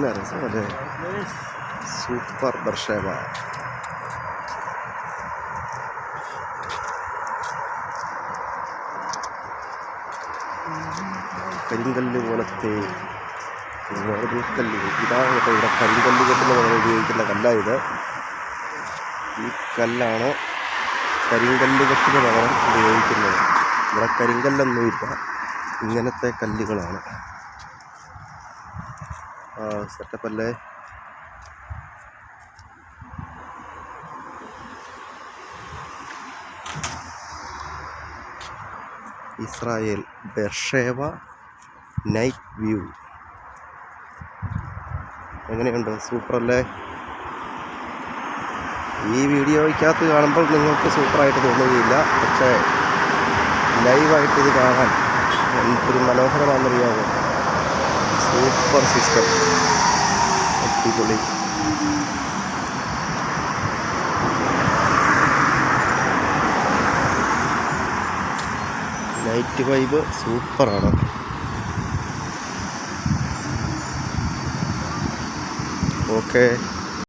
എന്നാ രസമല്ലേ, സൂപ്പർ ബർഷേവ. കരിങ്കല്ല് പോലത്തെ കല്ല്, ഇതാണ് കേട്ടോ ഇവിടെ കരിങ്കല്ല് കെട്ടുന്ന പോലെ ഉപയോഗിക്കുന്ന കല്ലായത്. ഈ കല്ലാണ് കരിങ്കല്ല് കെട്ടിന് പകരം ഉപയോഗിക്കുന്നത്. ഇവിടെ കരിങ്കല്ലൊന്നുമില്ല, ഇങ്ങനത്തെ കല്ലുകളാണ്. സെറ്റപ്പല്ലേ. Israel Beersheba night view. എങ്ങനെയുണ്ട്? സൂപ്പറല്ലേ. ഈ വീഡിയോയ്ക്കകത്ത് കാണുമ്പോൾ നിങ്ങൾക്ക് സൂപ്പറായിട്ട് തോന്നുകയില്ല, പക്ഷേ ലൈവായിട്ട് ഇത് കാണാൻ എന്തൊരു മനോഹരമാണെന്നറിയാമോ. സൂപ്പർ സിസ്റ്റം, അടിപൊളി. നൈറ്റ് വൈബ് സൂപ്പറാണ്. ഓക്കെ.